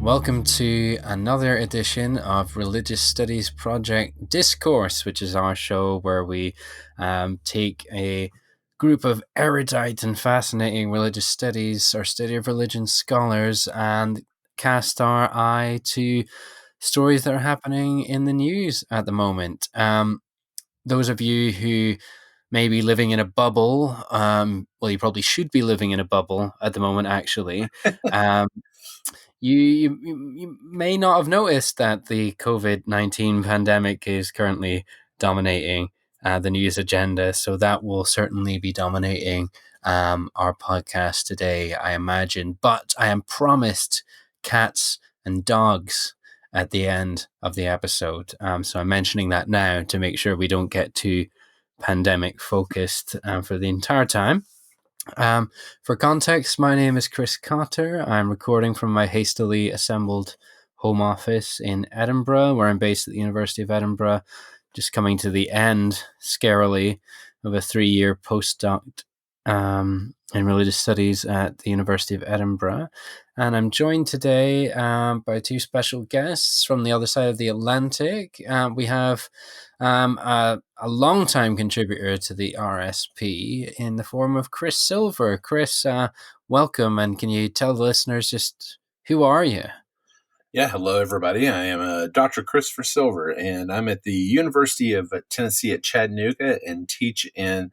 Welcome to another edition of Religious Studies Project Discourse, which is our show where we take a group of erudite and fascinating religious studies or study of religion scholars and cast our eye to stories that are happening in the news at the moment. Those of you who may be living in a bubble, well, you probably should be living in a bubble at the moment, actually. You may not have noticed that the COVID-19 pandemic is currently dominating the news agenda, so that will certainly be dominating our podcast today, I imagine. But I am promised cats and dogs at the end of the episode, so I'm mentioning that now to make sure we don't get too pandemic focused for the entire time. For context, my name is Chris Cotter. I'm recording from my hastily assembled home office in Edinburgh, where I'm based at the University of Edinburgh, just coming to the end, scarily, of a 3-year postdoc in religious studies at the University of Edinburgh. And I'm joined today by two special guests from the other side of the Atlantic. We have a long-time contributor to the RSP in the form of Chris Silver. Chris, welcome, and can you tell the listeners just who are you? Yeah, hello everybody. I am Dr. Christopher Silver, and I'm at the University of Tennessee at Chattanooga and teach in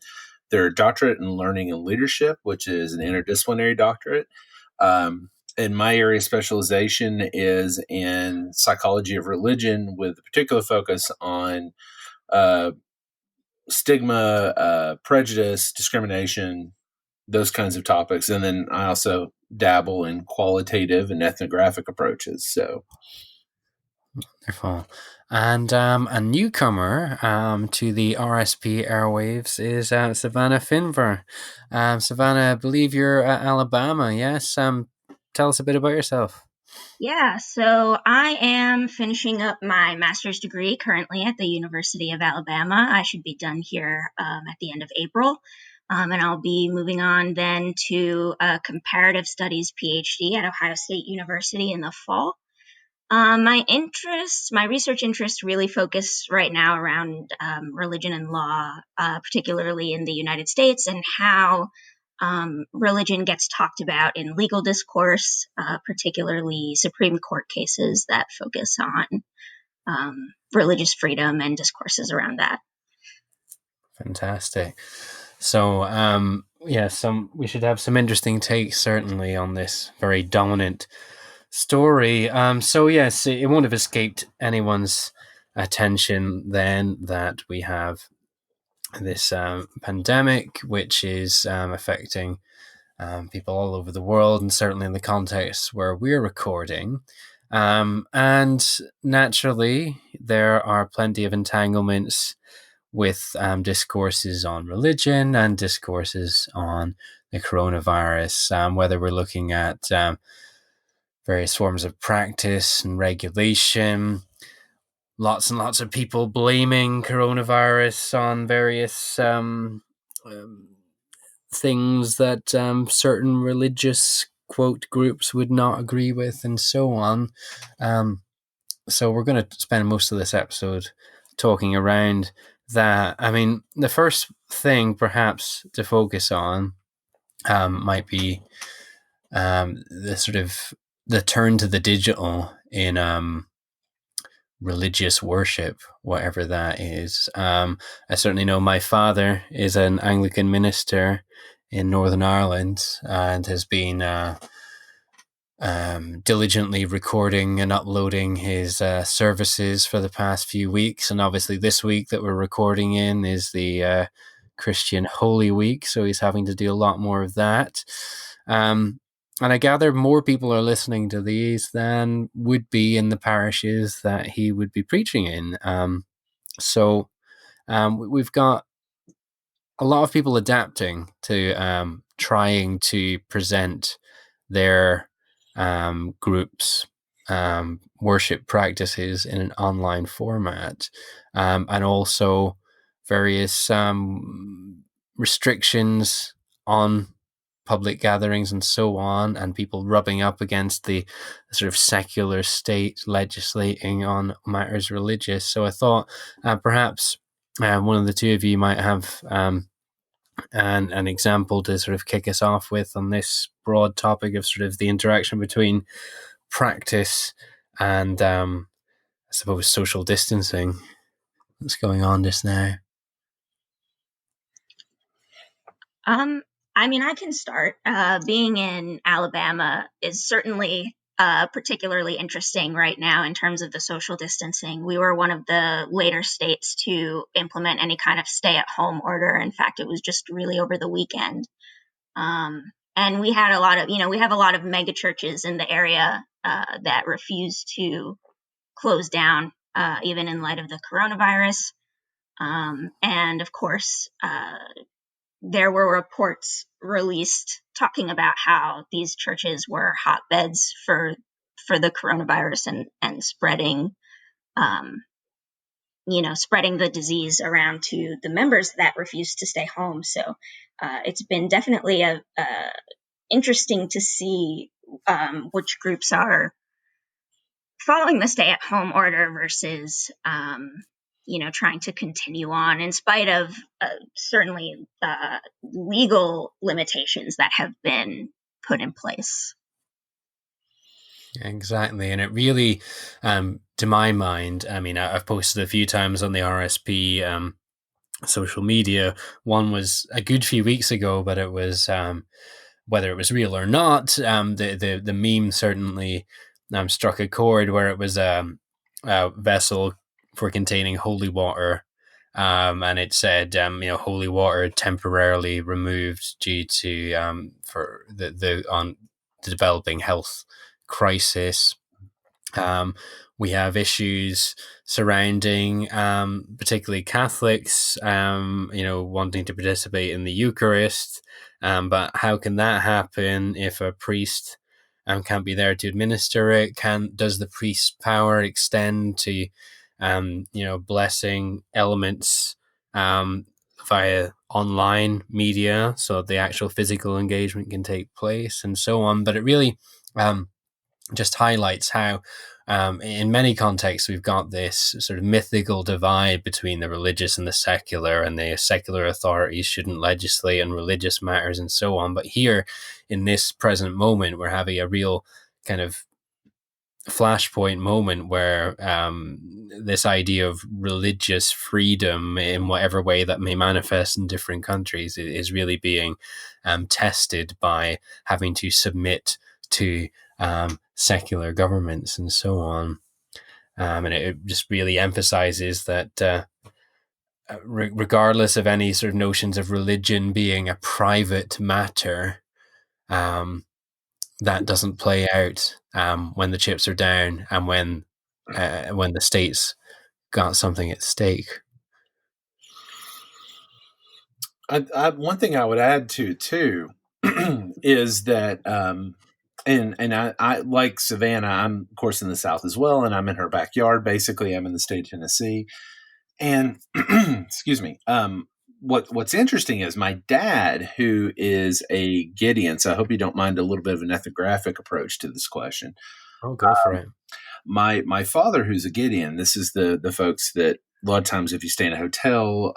their doctorate in learning and leadership, which is an interdisciplinary doctorate. And my area of specialization is in psychology of religion with a particular focus on stigma, prejudice, discrimination, those kinds of topics. And then I also dabble in qualitative and ethnographic approaches. So, Wonderful. And a newcomer to the RSP airwaves is Susannah Finver. Susannah, I believe you're at Alabama, yes? Tell us a bit about yourself. Yeah, so I am finishing up my master's degree currently at the University of Alabama. I should be done here at the end of April. And I'll be moving on then to a comparative studies PhD at Ohio State University in the fall. My research interests really focus right now around religion and law, particularly in the United States, and how religion gets talked about in legal discourse, particularly Supreme Court cases that focus on religious freedom and discourses around that. Fantastic. So, we should have some interesting takes, certainly, on this very dominant story. Yes, it won't have escaped anyone's attention then that we have this pandemic, which is affecting people all over the world, and certainly in the context where we're recording. And naturally, there are plenty of entanglements with discourses on religion and discourses on the coronavirus, whether we're looking at various forms of practice and regulation. Lots and lots of people blaming coronavirus on various things that certain religious quote groups would not agree with, and so on. So we're going to spend most of this episode talking around that. I mean, the first thing perhaps to focus on might be the turn to the digital in religious worship, whatever that is. I certainly know my father is an Anglican minister in Northern Ireland and has been diligently recording and uploading his services for the past few weeks. And obviously this week that we're recording in is the Christian Holy Week, so he's having to do a lot more of that. And I gather more people are listening to these than would be in the parishes that he would be preaching in. We've got a lot of people adapting to trying to present their groups' worship practices in an online format, and also various restrictions on public gatherings and so on, and people rubbing up against the sort of secular state legislating on matters religious. So I thought perhaps one of the two of you might have an example to sort of kick us off with on this broad topic of sort of the interaction between practice and I suppose social distancing that's going on just now. I mean, I can start. Being in Alabama is certainly particularly interesting right now in terms of the social distancing. We were one of the later states to implement any kind of stay-at-home order. In fact, it was just really over the weekend. And we had a lot of, we have a lot of mega churches in the area that refuse to close down, even in light of the coronavirus. And of course, there were reports released talking about how these churches were hotbeds for the coronavirus and spreading, spreading the disease around to the members that refused to stay home. So it's been definitely interesting to see which groups are following the stay-at-home order versus trying to continue on in spite of certainly legal limitations that have been put in place. Exactly. And it really, to my mind, I mean, I've posted a few times on the RSP social media. One was a good few weeks ago, but it was, whether it was real or not, the meme certainly struck a chord where it was a vessel for containing holy water. And it said, holy water temporarily removed due to for the developing health crisis. We have issues surrounding particularly Catholics, wanting to participate in the Eucharist. But how can that happen if a priest can't be there to administer it? Does the priest's power extend to, blessing elements via online media so the actual physical engagement can take place and so on? But it really just highlights how in many contexts we've got this sort of mythical divide between the religious and the secular authorities shouldn't legislate on religious matters and so on. But here in this present moment, we're having a real kind of flashpoint moment where this idea of religious freedom in whatever way that may manifest in different countries is really being tested by having to submit to secular governments and so on. And it just really emphasizes that regardless of any sort of notions of religion being a private matter, that doesn't play out when the chips are down and when the state's got something at stake. One thing I would add to too is that, and I like Savannah. I'm of course in the South as well, and I'm in her backyard. Basically, I'm in the state of Tennessee, and excuse me. What's interesting is my dad, who is a Gideon. So I hope you don't mind a little bit of an ethnographic approach to this question. Oh, go for it. My father, who's a Gideon, this is the folks that a lot of times if you stay in a hotel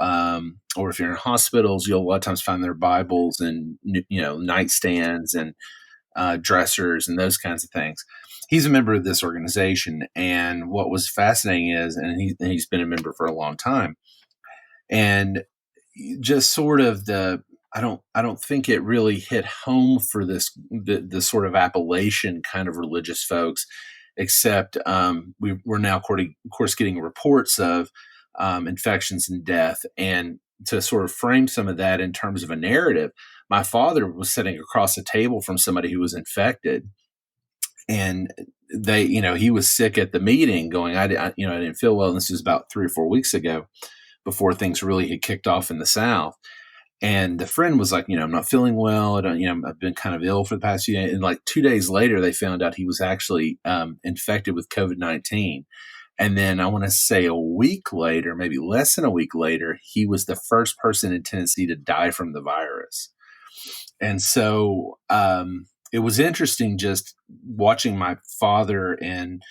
or if you're in hospitals, you'll a lot of times find their Bibles and nightstands and dressers and those kinds of things. He's a member of this organization, and what was fascinating is, and he's been a member for a long time, and just sort of I don't think it really hit home for the sort of Appalachian kind of religious folks, except we're now, of course, getting reports of infections and death. And to sort of frame some of that in terms of a narrative, my father was sitting across the table from somebody who was infected, and he was sick at the meeting going, I didn't feel well. And this was about 3 or 4 weeks ago before things really had kicked off in the South. And the friend was like, I'm not feeling well. I've been kind of ill for the past few days. And like 2 days later, they found out he was actually infected with COVID-19. And then I want to say a week later, maybe less than a week later, he was the first person in Tennessee to die from the virus. And so it was interesting just watching my father and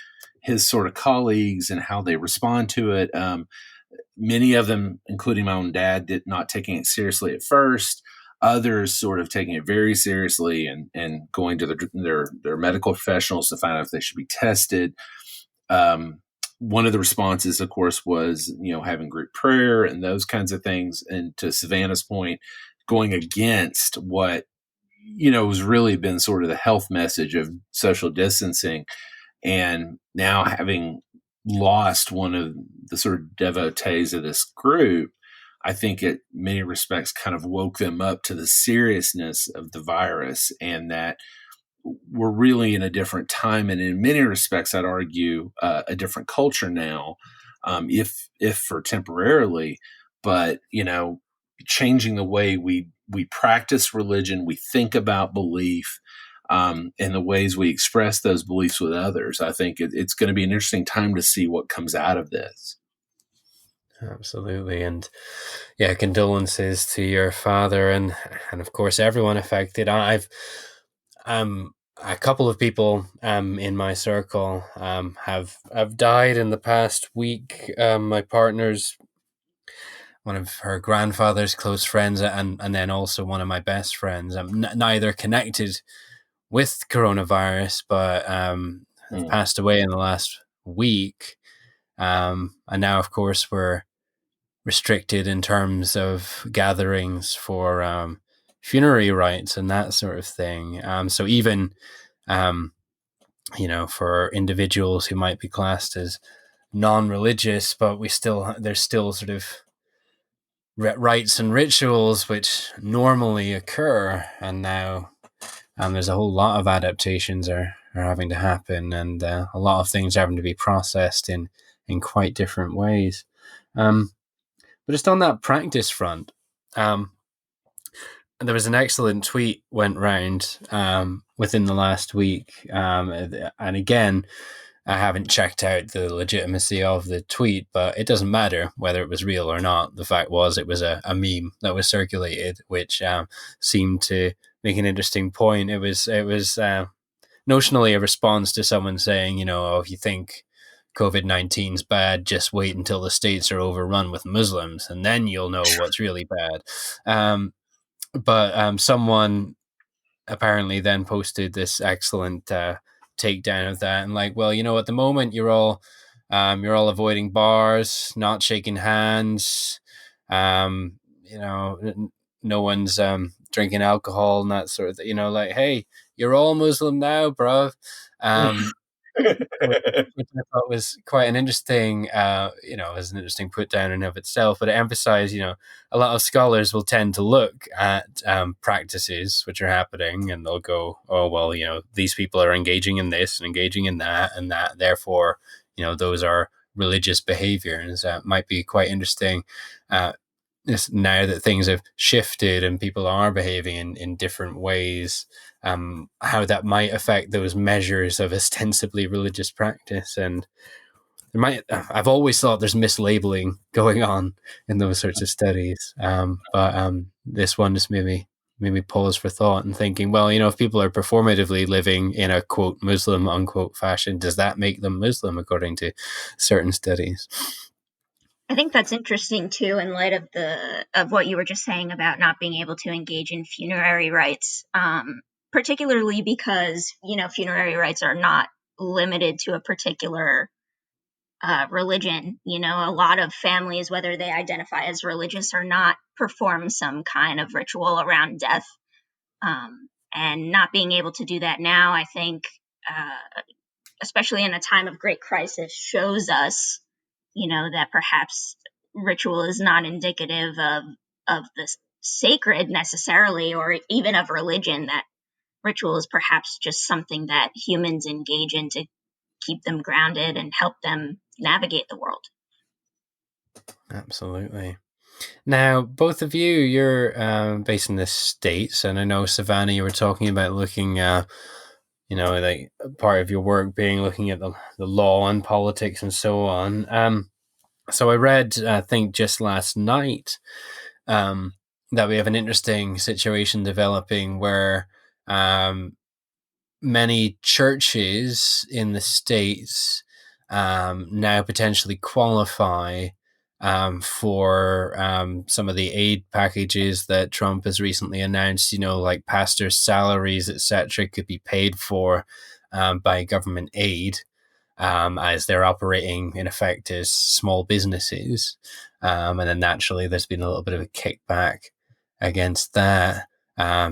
his sort of colleagues and how they respond to it. Many of them, including my own dad, did not taking it seriously at first. Others sort of taking it very seriously and going to their medical professionals to find out if they should be tested. One of the responses, of course, was having group prayer and those kinds of things. And to Savannah's point, going against what has really been sort of the health message of social distancing, and now having lost one of the sort of devotees of this group, I think it many respects kind of woke them up to the seriousness of the virus, and that we're really in a different time, and in many respects, I'd argue a different culture now, if for temporarily, but changing the way we practice religion, we think about belief, and the ways we express those beliefs with others. I think it's going to be an interesting time to see what comes out of this. Absolutely. And yeah, condolences to your father and of course everyone affected. I've a couple of people in my circle have died in the past week. My partner's one of her grandfather's close friends, and then also one of my best friends. Neither connected with coronavirus, but have passed away in the last week. And now, of course, we're restricted in terms of gatherings for funerary rites and that sort of thing. So even, for individuals who might be classed as non-religious, but there's still sort of rites and rituals which normally occur, and now there's a whole lot of adaptations are having to happen, and a lot of things are having to be processed in quite different ways. But just on that practice front, there was an excellent tweet went round within the last week, and again, I haven't checked out the legitimacy of the tweet, but it doesn't matter whether it was real or not. The fact was, it was a meme that was circulated, which seemed to make an interesting point. It was notionally a response to someone saying, oh, if you think COVID-19's bad, just wait until the states are overrun with Muslims, and then you'll know what's really bad. But someone apparently then posted this excellent takedown of that, and well, at the moment you're all avoiding bars, not shaking hands, no one's drinking alcohol and that sort of thing. Hey, you're all Muslim now, bro. Which I thought was quite an interesting, was an interesting put down in of itself. But it emphasized, a lot of scholars will tend to look at practices which are happening, and they'll go, oh, well, these people are engaging in this and engaging in that, and that, therefore, those are religious behaviors. Might be quite interesting. Now that things have shifted and people are behaving in different ways, how that might affect those measures of ostensibly religious practice. And I've always thought there's mislabeling going on in those sorts of studies. But this one just made me pause for thought and thinking, well, if people are performatively living in a quote Muslim unquote fashion, does that make them Muslim according to certain studies? I think that's interesting too, in light of what you were just saying about not being able to engage in funerary rites, particularly because funerary rites are not limited to a particular religion. A lot of families, whether they identify as religious or not, perform some kind of ritual around death, and not being able to do that now, I think, especially in a time of great crisis, shows us that perhaps ritual is not indicative of the sacred necessarily, or even of religion. That ritual is perhaps just something that humans engage in to keep them grounded and help them navigate the world. Absolutely. Now, both of you, you're based in the States, and I know, Savannah, you were talking about looking like part of your work being looking at the law and politics and so on. So I read, I think just last night, that we have an interesting situation developing where many churches in the States now potentially qualify for some of the aid packages that Trump has recently announced. Like pastors' salaries, etc., could be paid for by government aid, as they're operating in effect as small businesses. And then naturally, there's been a little bit of a kickback against that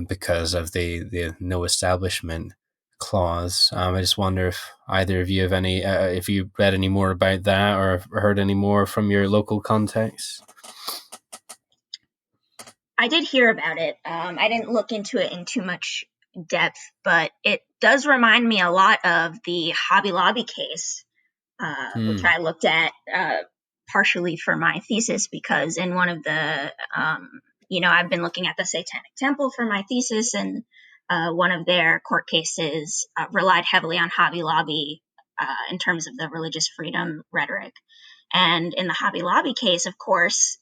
because of the no establishment clause. I just wonder if either of you have if you read any more about that or heard any more from your local context. I did hear about it. I didn't look into it in too much depth, but it does remind me a lot of the Hobby Lobby case, which I looked at partially for my thesis, because in one of the, I've been looking at the Satanic Temple for my thesis, and one of their court cases relied heavily on Hobby Lobby in terms of the religious freedom rhetoric. And in the Hobby Lobby case, of course,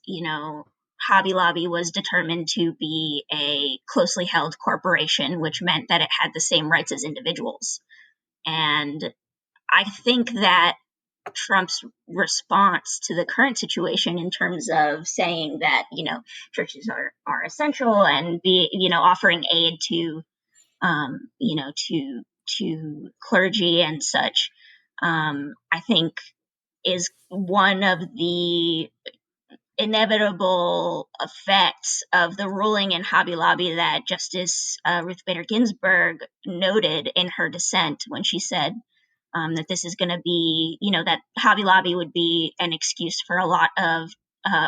Hobby Lobby was determined to be a closely held corporation, which meant that it had the same rights as individuals. And I think that Trump's response to the current situation in terms of saying that, churches are essential and offering aid to, to clergy and such, I think is one of the inevitable effects of the ruling in Hobby Lobby that Justice Ruth Bader Ginsburg noted in her dissent when she said that this is going to be, that Hobby Lobby would be an excuse for a lot of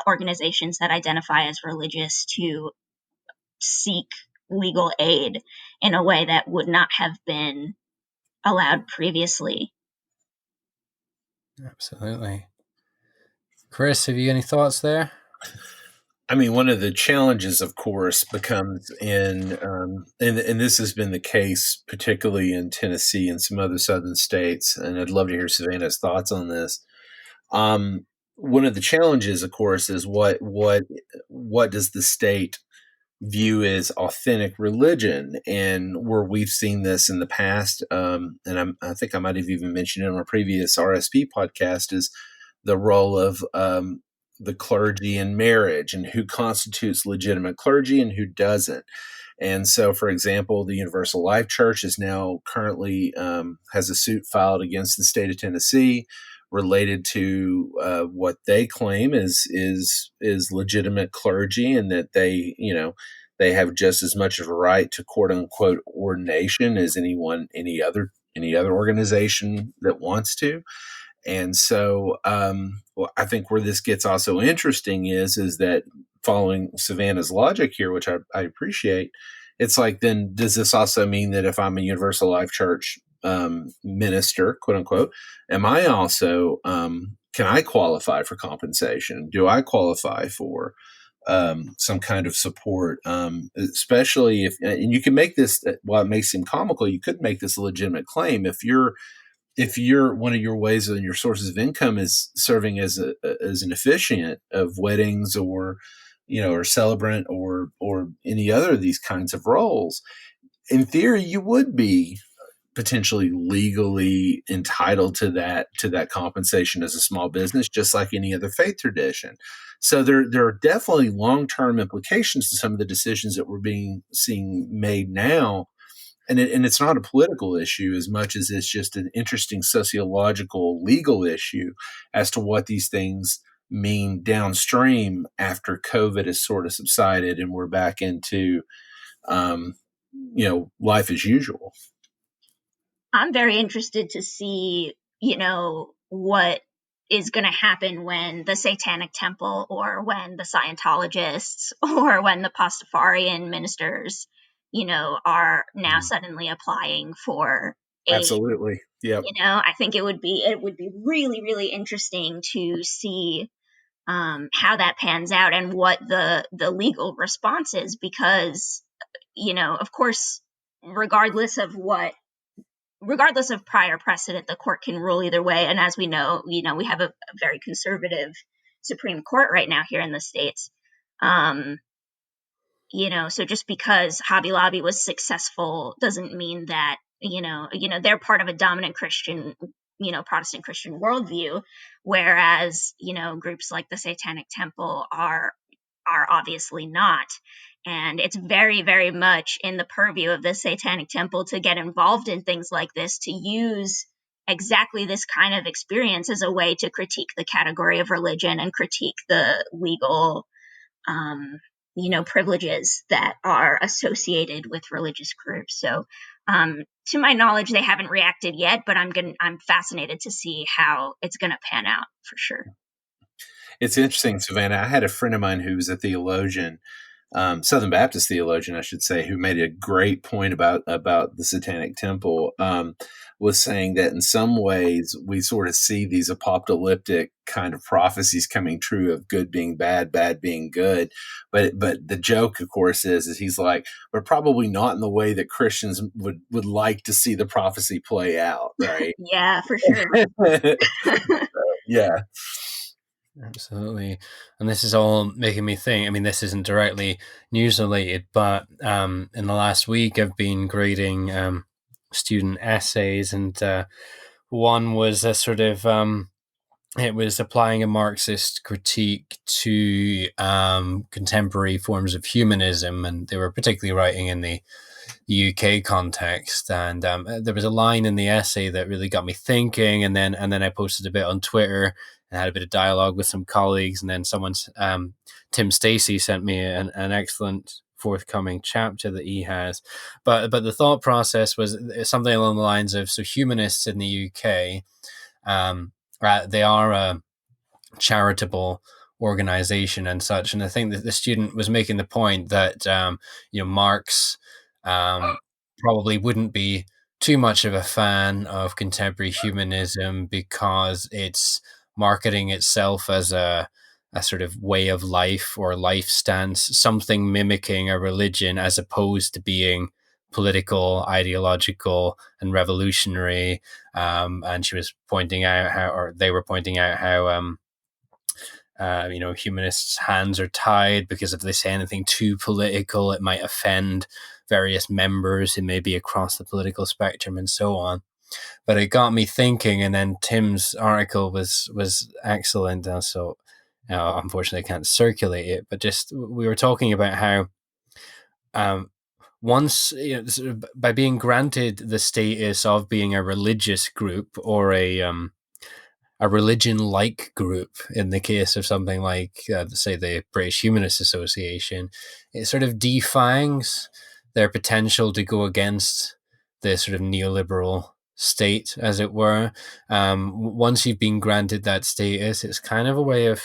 organizations that identify as religious to seek legal aid in a way that would not have been allowed previously. Absolutely. Chris, have you any thoughts there? I mean, one of the challenges, of course, becomes and this has been the case, particularly in Tennessee and some other southern states, and I'd love to hear Savannah's thoughts on this. One of the challenges, of course, is what does the state view as authentic religion, and where we've seen this in the past, and I think I might have even mentioned it on a previous RSP podcast, is the role of the clergy in marriage and who constitutes legitimate clergy and who doesn't. And so, for example, the Universal Life Church is now currently has a suit filed against the state of Tennessee related to what they claim is legitimate clergy, and that they have just as much of a right to quote unquote ordination as any other organization that wants to. And so, I think where this gets also interesting is that, following Savannah's logic here, which I appreciate, it's like, then does this also mean that if I'm a Universal Life Church minister, quote unquote, am I also can I qualify for compensation? Do I qualify for some kind of support? Especially if, and you can make this, while it may seem comical, you could make this a legitimate claim if you're one of your ways and your sources of income is serving as an officiant of weddings, or or celebrant, or any other of these kinds of roles. In theory, you would be potentially legally entitled to that compensation as a small business, just like any other faith tradition. So there are definitely long-term implications to some of the decisions that we're seeing made now. And it's not a political issue as much as it's just an interesting sociological legal issue as to what these things mean downstream after COVID has sort of subsided and we're back into life as usual. I'm very interested to see, what is going to happen when the Satanic Temple, or when the Scientologists, or when the Pastafarian ministers, are now suddenly applying for aid. Absolutely. Yeah. I think it would be really, really interesting to see how that pans out and what the legal response is, because, of course, regardless of prior precedent, the court can rule either way. And as we know, we have a very conservative Supreme Court right now here in the States. So just because Hobby Lobby was successful doesn't mean that, they're part of a dominant Christian, Protestant Christian worldview, whereas, groups like the Satanic Temple are obviously not. And it's very, very much in the purview of the Satanic Temple to get involved in things like this, to use exactly this kind of experience as a way to critique the category of religion and critique the legal privileges that are associated with religious groups. So, to my knowledge, they haven't reacted yet, but I'm fascinated to see how it's gonna pan out for sure. It's interesting, Savannah. I had a friend of mine who was a theologian, Southern Baptist theologian, I should say, who made a great point about the Satanic Temple. Was saying that in some ways we sort of see these apocalyptic kind of prophecies coming true of good being bad, bad being good. But the joke, of course, is he's like, but probably not in the way that Christians would like to see the prophecy play out, right? Yeah, for sure. Yeah. Absolutely. And this is all making me think. I mean, this isn't directly news related, but in the last week, I've been grading student essays, and one was a sort of it was applying a Marxist critique to contemporary forms of humanism, and they were particularly writing in the UK context. And there was a line in the essay that really got me thinking, and then I posted a bit on Twitter and had a bit of dialogue with some colleagues, and then Tim Stacey sent me an excellent forthcoming chapter that he has. But the thought process was something along the lines of, so humanists in the UK, they are a charitable organization and such. And I think that the student was making the point that Marx probably wouldn't be too much of a fan of contemporary humanism because it's marketing itself as a sort of way of life or life stance, something mimicking a religion as opposed to being political, ideological, and revolutionary. And she was pointing out how, or they were pointing out how, humanists' hands are tied because if they say anything too political, it might offend various members who may be across the political spectrum and so on. But it got me thinking, and then Tim's article was excellent. So unfortunately, I can't circulate it, but just we were talking about how once, sort of by being granted the status of being a religious group or a religion-like group, in the case of something like, say, the British Humanist Association, it sort of defangs their potential to go against the sort of neoliberal state, as it were. Once you've been granted that status, it's kind of a way of,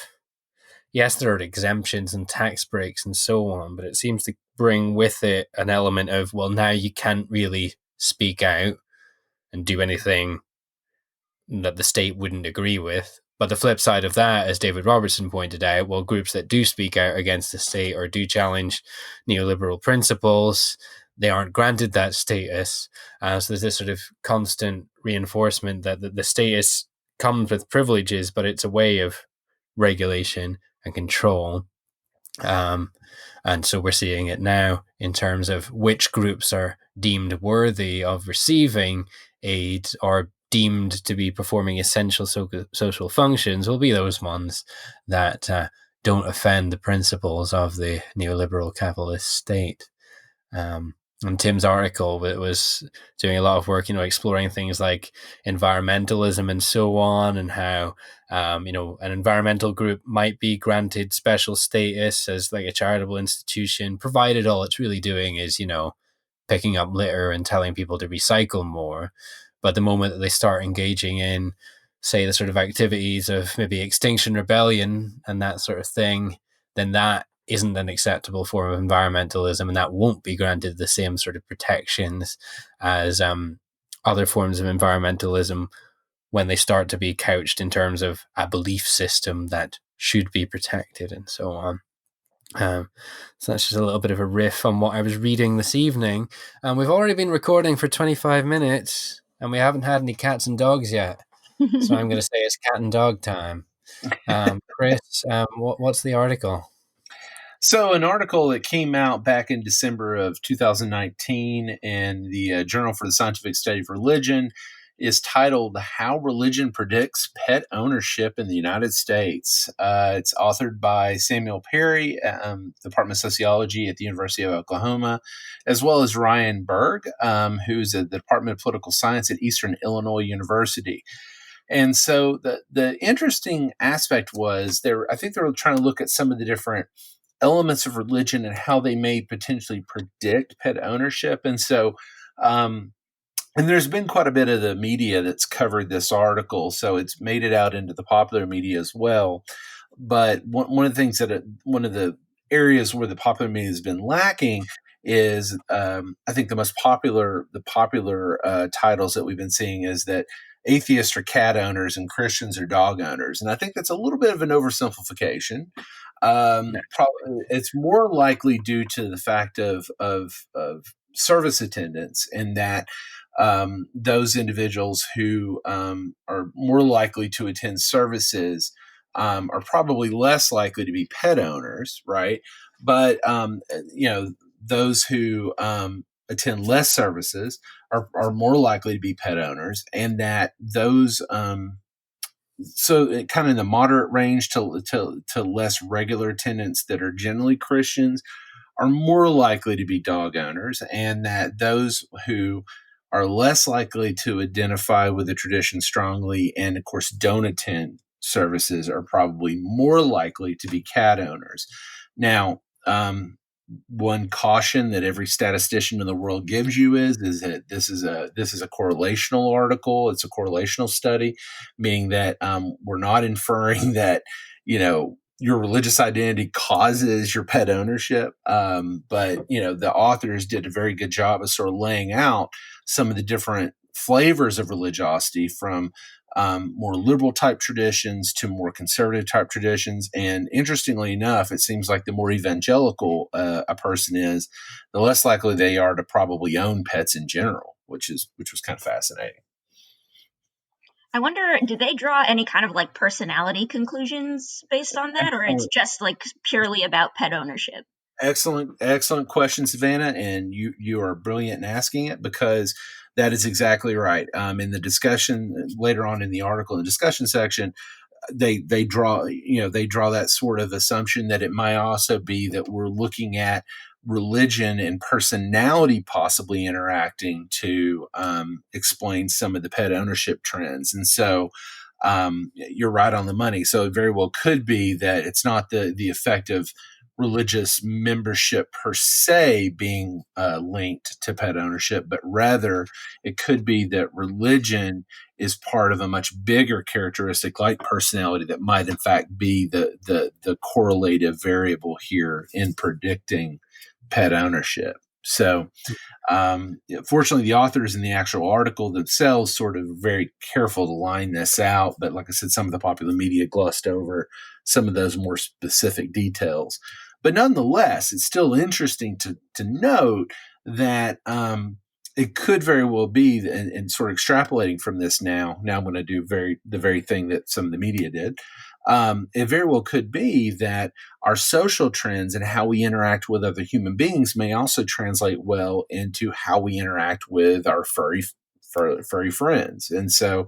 yes, there are exemptions and tax breaks and so on, but it seems to bring with it an element of, well, now you can't really speak out and do anything that the state wouldn't agree with. But the flip side of that, as David Robertson pointed out, well, groups that do speak out against the state or do challenge neoliberal principles, they aren't granted that status. So there's this sort of constant reinforcement that the status comes with privileges, but it's a way of regulation and control. And so we're seeing it now in terms of which groups are deemed worthy of receiving aid or deemed to be performing essential social functions will be those ones that don't offend the principles of the neoliberal capitalist state. And Tim's article was doing a lot of work, exploring things like environmentalism and so on, and how, an environmental group might be granted special status as like a charitable institution, provided all it's really doing is, picking up litter and telling people to recycle more. But the moment that they start engaging in, say, the sort of activities of maybe Extinction Rebellion and that sort of thing, then that isn't an acceptable form of environmentalism, and that won't be granted the same sort of protections as other forms of environmentalism when they start to be couched in terms of a belief system that should be protected and so on. So that's just a little bit of a riff on what I was reading this evening. And we've already been recording for 25 minutes and we haven't had any cats and dogs yet. So I'm going to say it's cat and dog time. Chris, what's the article? So, an article that came out back in December of 2019 in the Journal for the Scientific Study of Religion is titled "How Religion Predicts Pet Ownership in the United States." It's authored by Samuel Perry, Department of Sociology at the University of Oklahoma, as well as Ryan Berg, who's at the Department of Political Science at Eastern Illinois University. And so the interesting aspect was I think they were trying to look at some of the different elements of religion and how they may potentially predict pet ownership. And so, and there's been quite a bit of the media that's covered this article, so it's made it out into the popular media as well. But one of the things one of the areas where the popular media has been lacking is, I think the popular titles that we've been seeing is that atheists are cat owners and Christians are dog owners, and I think that's a little bit of an oversimplification. It's more likely due to the fact of service attendance, and that those individuals who are more likely to attend services are probably less likely to be pet owners, right? But those who attend less services are more likely to be pet owners, and that those so kind of in the moderate range to less regular attendants that are generally Christians are more likely to be dog owners, and that those who are less likely to identify with the tradition strongly and, of course, don't attend services are probably more likely to be cat owners. Now, one caution that every statistician in the world gives you is that this is a correlational article. It's a correlational study, meaning that we're not inferring that your religious identity causes your pet ownership. But the authors did a very good job of sort of laying out some of the different flavors of religiosity, from more liberal type traditions to more conservative type traditions. And interestingly enough, it seems like the more evangelical a person is, the less likely they are to probably own pets in general, which was kind of fascinating. I wonder, do they draw any kind of like personality conclusions based on that, or it's just like purely about pet ownership? Excellent question, Savannah, and you are brilliant in asking it, because that is exactly right. In the discussion later on in the article, in the discussion section, they draw that sort of assumption that it might also be that we're looking at religion and personality possibly interacting to explain some of the pet ownership trends. And so you're right on the money. So it very well could be that it's not the effect of religious membership per se being linked to pet ownership, but rather it could be that religion is part of a much bigger characteristic like personality that might in fact be the correlative variable here in predicting pet ownership. So fortunately, the authors in the actual article themselves sort of very careful to line this out. But like I said, some of the popular media glossed over some of those more specific details. But nonetheless, it's still interesting to note that it could very well be, and sort of extrapolating from this now I'm going to do the very thing that some of the media did. It very well could be that our social trends and how we interact with other human beings may also translate well into how we interact with our furry friends. And so,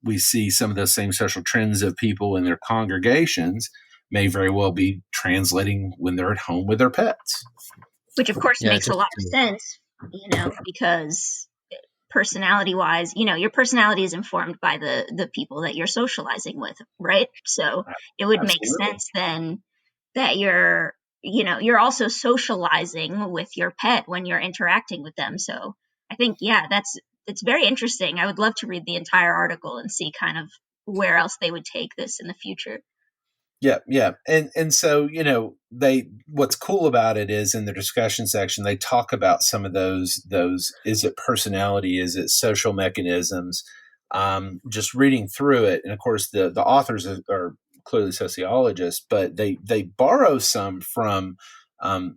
we see some of those same social trends of people in their congregations may very well be translating when they're at home with their pets. Which, of course, makes a lot of sense, because personality-wise, your personality is informed by the people that you're socializing with, right? So it would make sense then that you're also socializing with your pet when you're interacting with them. So I think, it's very interesting. I would love to read the entire article and see kind of where else they would take this in the future. Yeah. And so, what's cool about it is in the discussion section, they talk about some of those, is it personality? Is it social mechanisms? Just reading through it. And of course, the authors are clearly sociologists, but they borrow some from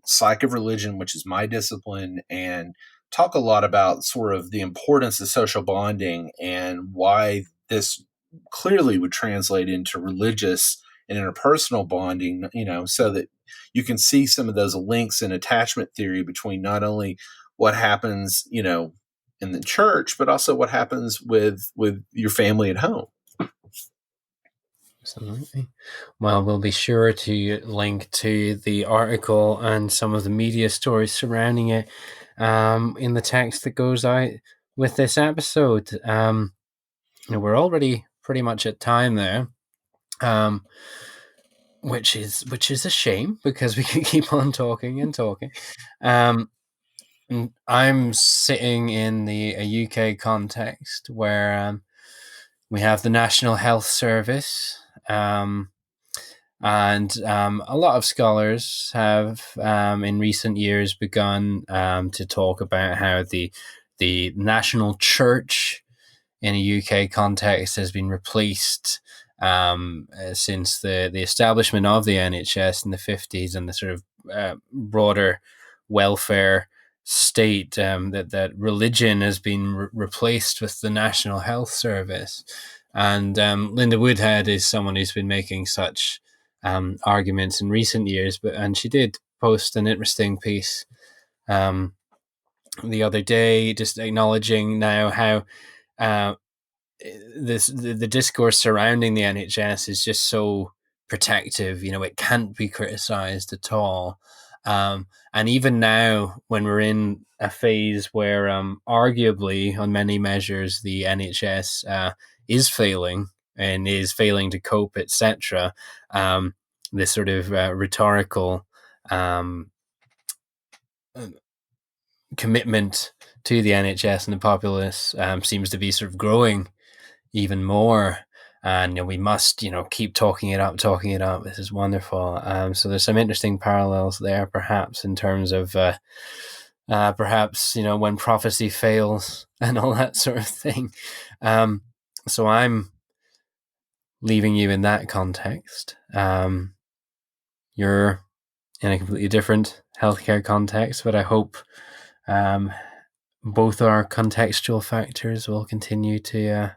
Psych of Religion, which is my discipline, and talk a lot about sort of the importance of social bonding and why this clearly would translate into religious and interpersonal bonding, so that you can see some of those links in attachment theory between not only what happens, in the church, but also what happens with your family at home. Absolutely. Well, we'll be sure to link to the article and some of the media stories surrounding it in the text that goes out with this episode. We're already pretty much at time there, which is a shame because we can keep on talking and talking. I'm sitting in a UK context where we have the National Health Service. And a lot of scholars have, in recent years, begun to talk about how the national church in a UK context has been replaced since the establishment of the NHS in the 50s and the sort of broader welfare state, that religion has been replaced with the National Health Service. And Linda Woodhead is someone who's been making such arguments in recent years, and she did post an interesting piece the other day, just acknowledging now how the discourse surrounding the NHS is just so protective. It can't be criticized at all. And even now, when we're in a phase where arguably on many measures the NHS is failing and is failing to cope, etc., this sort of rhetorical commitment to the NHS and the populace seems to be sort of growing even more. And we must, keep talking it up. This is wonderful. So there's some interesting parallels there, perhaps, in terms of perhaps, when prophecy fails and all that sort of thing. So I'm leaving you in that context. You're in a completely different healthcare context, but I hope both our contextual factors will continue to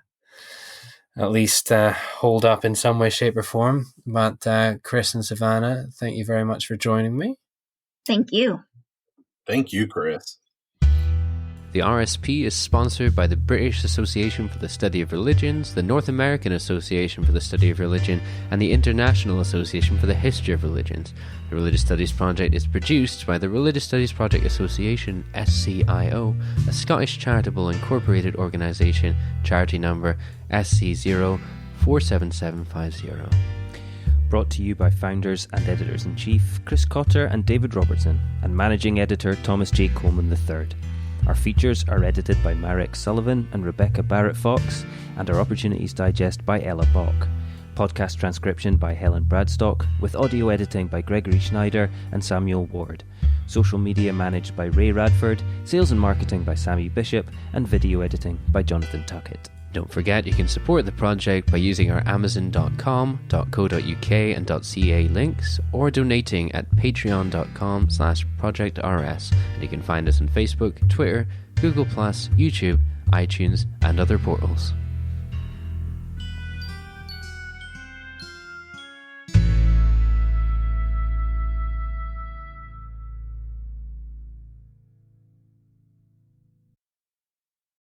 at least hold up in some way, shape, or form. But Chris and Savannah, thank you very much for joining me. Thank you. Thank you, Chris. The RSP is sponsored by the British Association for the Study of Religions, the North American Association for the Study of Religion, and the International Association for the History of Religions. The Religious Studies Project is produced by the Religious Studies Project Association, SCIO, a Scottish charitable incorporated organisation, charity number SC047750. Brought to you by founders and editors-in-chief Chris Cotter and David Robertson, and managing editor Thomas J. Coleman III. Our features are edited by Marek Sullivan and Rebecca Barrett-Fox, and our Opportunities Digest by Ella Bach. Podcast transcription by Helen Bradstock, with audio editing by Gregory Schneider and Samuel Ward. Social media managed by Ray Radford, sales and marketing by Sammy Bishop, and video editing by Jonathan Tuckett. Don't forget you can support the project by using our amazon.com, .co.uk and .ca links, or donating at patreon.com/projectrs, and you can find us on Facebook, Twitter, Google+, YouTube, iTunes and other portals.